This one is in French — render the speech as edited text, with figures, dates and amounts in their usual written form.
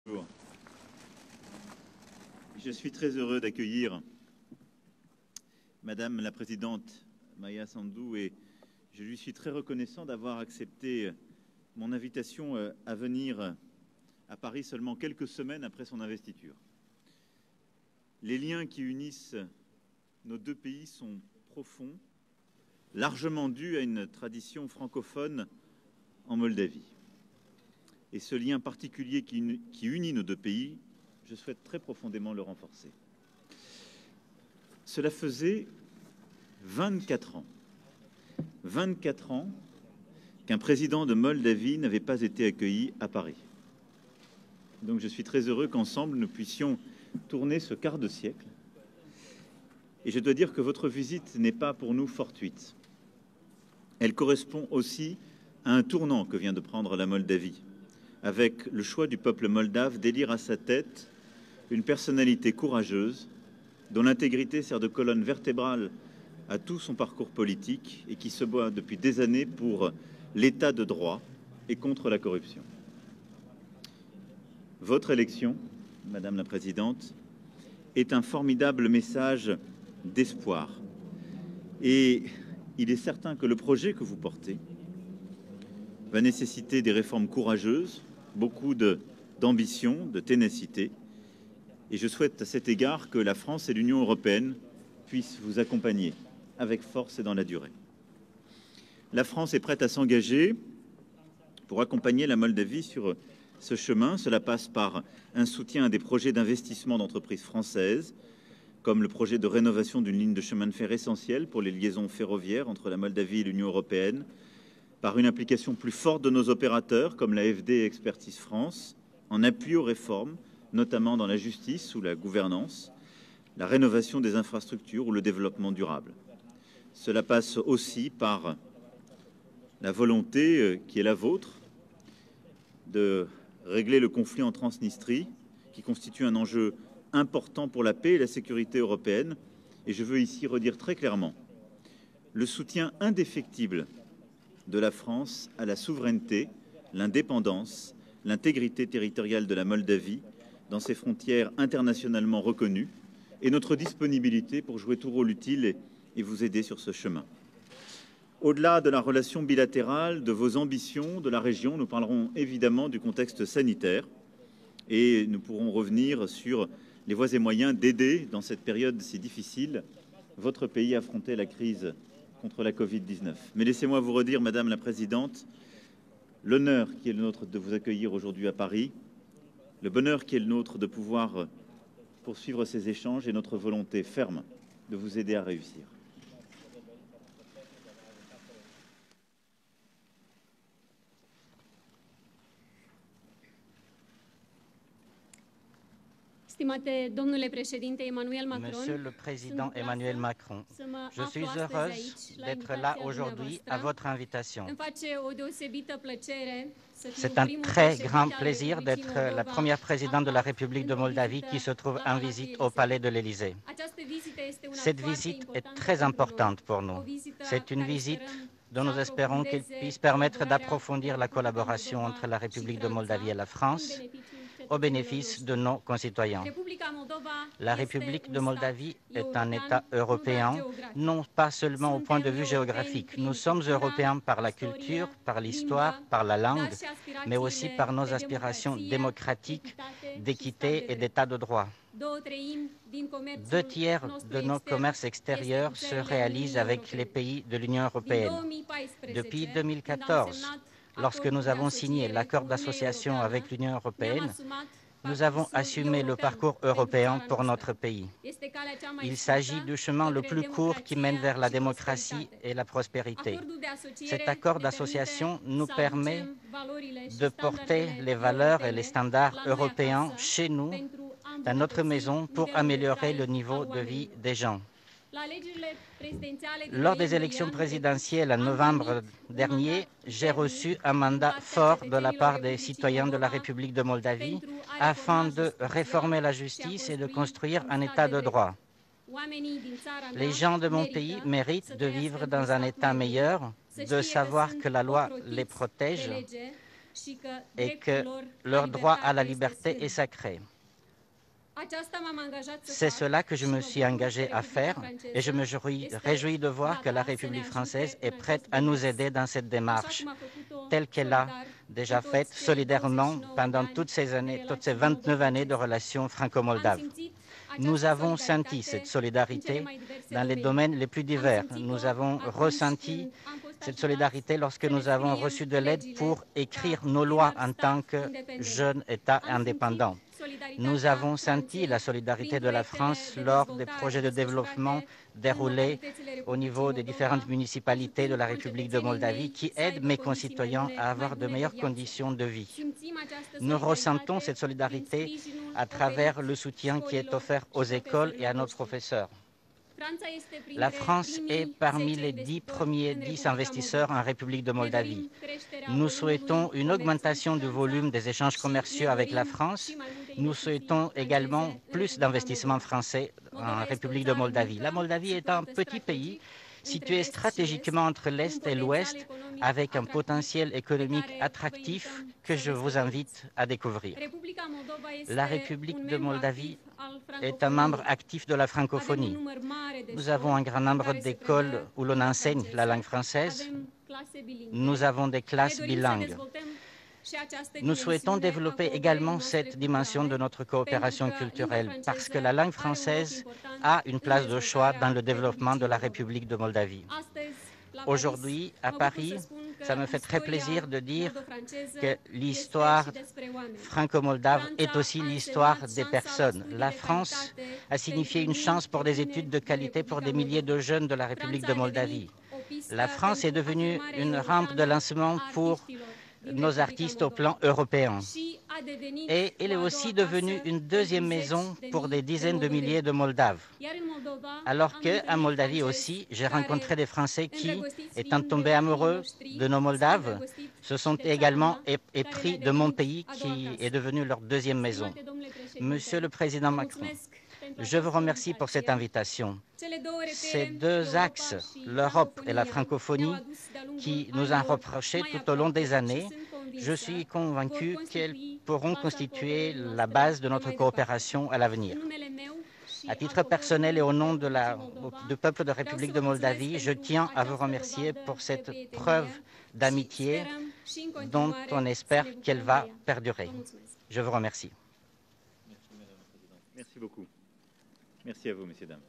Bonjour. Je suis très heureux d'accueillir Madame la Présidente Maia Sandu et je lui suis très reconnaissant d'avoir accepté mon invitation à venir à Paris seulement quelques semaines après son investiture. Les liens qui unissent nos deux pays sont profonds, largement dus à une tradition francophone en Moldavie. Et ce lien particulier qui unit nos deux pays, je souhaite très profondément le renforcer. Cela faisait 24 ans qu'un président de Moldavie n'avait pas été accueilli à Paris. Donc je suis très heureux qu'ensemble nous puissions tourner ce quart de siècle. Et je dois dire que votre visite n'est pas pour nous fortuite. Elle correspond aussi à un tournant que vient de prendre la Moldavie, avec le choix du peuple moldave d'élire à sa tête une personnalité courageuse, dont l'intégrité sert de colonne vertébrale à tout son parcours politique et qui se bat depuis des années pour l'état de droit et contre la corruption. Votre élection, Madame la Présidente, est un formidable message d'espoir. Et il est certain que le projet que vous portez va nécessiter des réformes courageuses, beaucoup d'ambition, de ténacité. Et je souhaite à cet égard que la France et l'Union européenne puissent vous accompagner avec force et dans la durée. La France est prête à s'engager pour accompagner la Moldavie sur ce chemin. Cela passe par un soutien à des projets d'investissement d'entreprises françaises, comme le projet de rénovation d'une ligne de chemin de fer essentielle pour les liaisons ferroviaires entre la Moldavie et l'Union européenne, par une implication plus forte de nos opérateurs, comme l'AFD et Expertise France, en appui aux réformes, notamment dans la justice ou la gouvernance, la rénovation des infrastructures ou le développement durable. Cela passe aussi par la volonté qui est la vôtre de régler le conflit en Transnistrie, qui constitue un enjeu important pour la paix et la sécurité européenne. Et je veux ici redire très clairement le soutien indéfectible de la France à la souveraineté, l'indépendance, l'intégrité territoriale de la Moldavie dans ses frontières internationalement reconnues et notre disponibilité pour jouer tout rôle utile et vous aider sur ce chemin. Au-delà de la relation bilatérale, de vos ambitions, de la région, nous parlerons évidemment du contexte sanitaire et nous pourrons revenir sur les voies et moyens d'aider dans cette période si difficile votre pays à affronter la crise contre la Covid-19. Mais laissez-moi vous redire, Madame la Présidente, l'honneur qui est le nôtre de vous accueillir aujourd'hui à Paris, le bonheur qui est le nôtre de pouvoir poursuivre ces échanges et notre volonté ferme de vous aider à réussir. Monsieur le Président Emmanuel Macron, je suis heureuse d'être là aujourd'hui à votre invitation. C'est un très grand plaisir d'être la première présidente de la République de Moldavie qui se trouve en visite au Palais de l'Élysée. Cette visite est très importante pour nous. C'est une visite dont nous espérons qu'elle puisse permettre d'approfondir la collaboration entre la République de Moldavie et la France au bénéfice de nos concitoyens. La République de Moldavie est un État européen, non pas seulement au point de vue géographique. Nous sommes européens par la culture, par l'histoire, par la langue, mais aussi par nos aspirations démocratiques, d'équité et d'état de droit. 2/3 de nos commerces extérieurs se réalisent avec les pays de l'Union européenne. Depuis 2014, lorsque nous avons signé l'accord d'association avec l'Union européenne, nous avons assumé le parcours européen pour notre pays. Il s'agit du chemin le plus court qui mène vers la démocratie et la prospérité. Cet accord d'association nous permet de porter les valeurs et les standards européens chez nous, dans notre maison, pour améliorer le niveau de vie des gens. Lors des élections présidentielles en novembre dernier, j'ai reçu un mandat fort de la part des citoyens de la République de Moldavie afin de réformer la justice et de construire un état de droit. Les gens de mon pays méritent de vivre dans un état meilleur, de savoir que la loi les protège et que leur droit à la liberté est sacré. C'est cela que je me suis engagé à faire et je me réjouis de voir que la République française est prête à nous aider dans cette démarche, telle qu'elle l'a déjà faite solidairement pendant toutes ces 29 années de relations franco-moldaves. Nous avons senti cette solidarité dans les domaines les plus divers. Nous avons ressenti cette solidarité lorsque nous avons reçu de l'aide pour écrire nos lois en tant que jeune État indépendant. Nous avons senti la solidarité de la France lors des projets de développement déroulés au niveau des différentes municipalités de la République de Moldavie qui aident mes concitoyens à avoir de meilleures conditions de vie. Nous ressentons cette solidarité à travers le soutien qui est offert aux écoles et à nos professeurs. La France est parmi les 10 premiers investisseurs en République de Moldavie. Nous souhaitons une augmentation du volume des échanges commerciaux avec la France. Nous souhaitons également plus d'investissements français en République de Moldavie. La Moldavie est un petit pays situé stratégiquement entre l'Est et l'Ouest, avec un potentiel économique attractif que je vous invite à découvrir. La République de Moldavie est un membre actif de la francophonie. Nous avons un grand nombre d'écoles où l'on enseigne la langue française. Nous avons des classes bilingues. Nous souhaitons développer également cette dimension de notre coopération culturelle parce que la langue française a une place de choix dans le développement de la République de Moldavie. Aujourd'hui, à Paris, ça me fait très plaisir de dire que l'histoire franco-moldave est aussi l'histoire des personnes. La France a signifié une chance pour des études de qualité pour des milliers de jeunes de la République de Moldavie. La France est devenue une rampe de lancement pour nos artistes au plan européen. Et elle est aussi devenue une deuxième maison pour des dizaines de milliers de Moldaves. Alors qu'en Moldavie aussi, j'ai rencontré des Français qui, étant tombés amoureux de nos Moldaves, se sont également épris de mon pays qui est devenu leur deuxième maison. Monsieur le Président Macron, je vous remercie pour cette invitation. Ces deux axes, l'Europe et la francophonie, qui nous ont reproché tout au long des années, je suis convaincu qu'elles pourront constituer la base de notre coopération à l'avenir. À titre personnel et au nom du peuple de la République de Moldavie, je tiens à vous remercier pour cette preuve d'amitié dont on espère qu'elle va perdurer. Je vous remercie. Merci, Madame la Présidente. Merci beaucoup. Merci à vous, messieurs, dames.